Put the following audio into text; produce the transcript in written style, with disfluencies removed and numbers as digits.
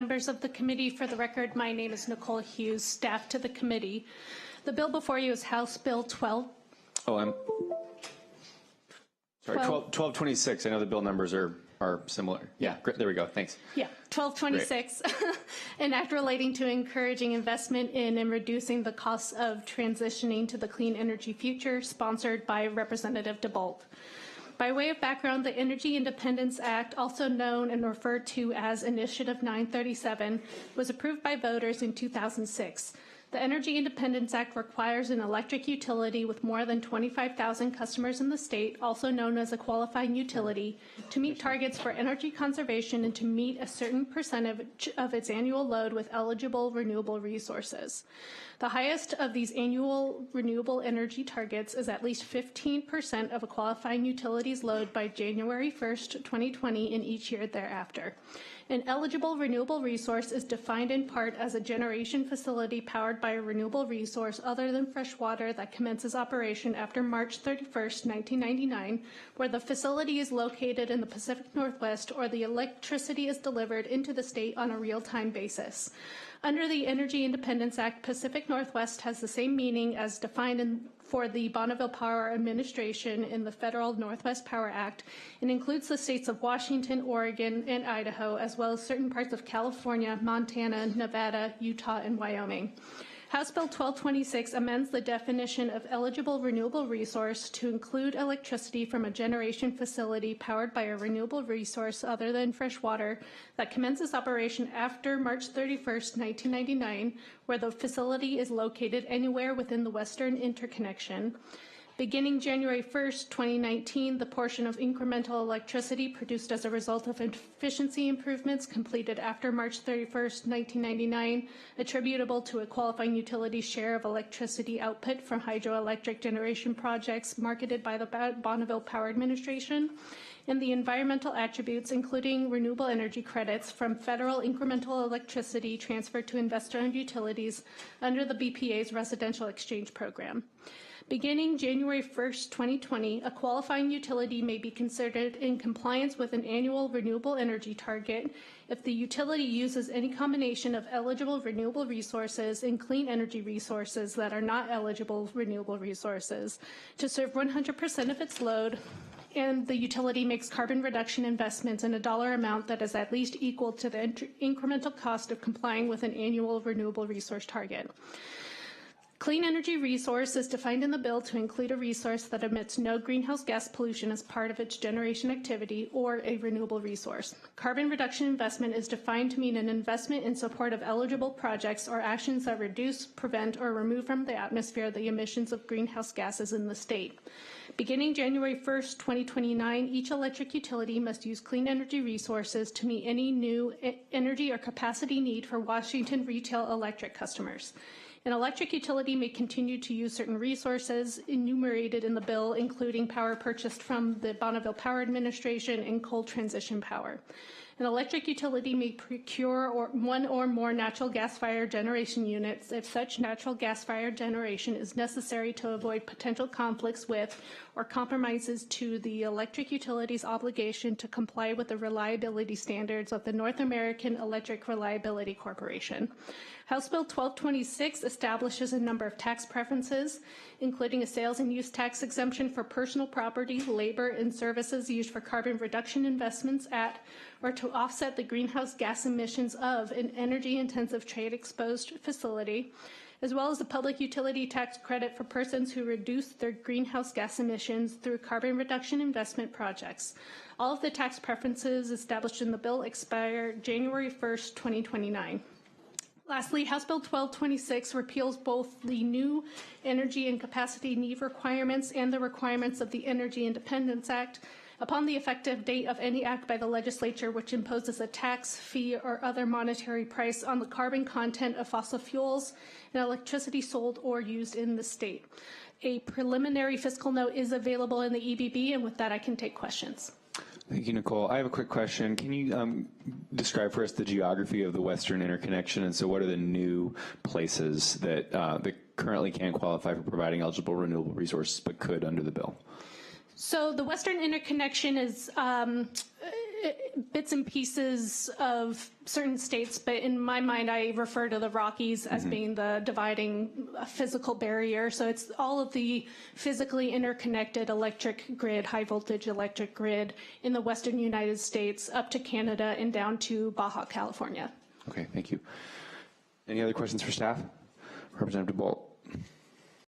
Members of the committee, for the record, my name is Nicole Hughes, staff to the committee. The bill before you is House Bill 12. Oh, I'm sorry, 1226. I know the bill numbers are similar. Yeah, great. There we go. Thanks. Yeah, 1226, an act relating to encouraging investment in and reducing the costs of transitioning to the clean energy future, sponsored by Representative DeBolt. By way of background, the Energy Independence Act, also known and referred to as Initiative 937, was approved by voters in 2006. The Energy Independence Act requires an electric utility with more than 25,000 customers in the state, also known as a qualifying utility, to meet targets for energy conservation and to meet a certain percentage of its annual load with eligible renewable resources. The highest of these annual renewable energy targets is at least 15% of a qualifying utility's load by January 1st, 2020, and each year thereafter. An eligible renewable resource is defined in part as a generation facility powered by a renewable resource other than fresh water that commences operation after March 31st, 1999, where the facility is located in the Pacific Northwest or the electricity is delivered into the state on a real-time basis. Under the Energy Independence Act, Pacific Northwest has the same meaning as defined for the Bonneville Power Administration in the Federal Northwest Power Act and includes the states of Washington, Oregon, and Idaho, as well as certain parts of California, Montana, Nevada, Utah, and Wyoming. House Bill 1226 amends the definition of eligible renewable resource to include electricity from a generation facility powered by a renewable resource other than fresh water that commences operation after March 31st, 1999, where the facility is located anywhere within the Western Interconnection. Beginning January 1st, 2019, the portion of incremental electricity produced as a result of efficiency improvements completed after March 31st, 1999, attributable to a qualifying utility share of electricity output from hydroelectric generation projects marketed by the Bonneville Power Administration, and the environmental attributes, including renewable energy credits from federal incremental electricity transferred to investor-owned utilities under the BPA's Residential Exchange Program. Beginning January 1st, 2020, a qualifying utility may be considered in compliance with an annual renewable energy target if the utility uses any combination of eligible renewable resources and clean energy resources that are not eligible renewable resources to serve 100% of its load, and the utility makes carbon reduction investments in a dollar amount that is at least equal to the incremental cost of complying with an annual renewable resource target. Clean energy resource is defined in the bill to include a resource that emits no greenhouse gas pollution as part of its generation activity or a renewable resource. Carbon reduction investment is defined to mean an investment in support of eligible projects or actions that reduce, prevent, or remove from the atmosphere the emissions of greenhouse gases in the state. Beginning January 1st, 2029, each electric utility must use clean energy resources to meet any new energy or capacity need for Washington retail electric customers. An electric utility may continue to use certain resources enumerated in the bill, including power purchased from the Bonneville Power Administration and coal transition power. An electric utility may procure one or more natural gas-fired generation units if such natural gas-fired generation is necessary to avoid potential conflicts with or compromises to the electric utility's obligation to comply with the reliability standards of the North American Electric Reliability Corporation. House Bill 1226 establishes a number of tax preferences, including a sales and use tax exemption for personal property, labor, and services used for carbon reduction investments at or to offset the greenhouse gas emissions of an energy-intensive trade-exposed facility, as well as a public utility tax credit for persons who reduce their greenhouse gas emissions through carbon reduction investment projects. All of the tax preferences established in the bill expire January 1st, 2029. Lastly, House Bill 1226 repeals both the new energy and capacity need requirements and the requirements of the Energy Independence Act upon the effective date of any act by the legislature which imposes a tax, fee, or other monetary price on the carbon content of fossil fuels and electricity sold or used in the state. A preliminary fiscal note is available in the EBB, and with that I can take questions. Thank you, Nicole. I have a quick question. Can you describe for us the geography of the Western Interconnection, and so what are the new places that, that currently can't qualify for providing eligible renewable resources but could under the bill? So the Western Interconnection is bits and pieces of certain states, but in my mind, I refer to the Rockies as being the dividing physical barrier. So it's all of the physically interconnected electric grid, high voltage electric grid in the Western United States up to Canada and down to Baja California. Okay, thank you. Any other questions for staff? Representative DeBolt.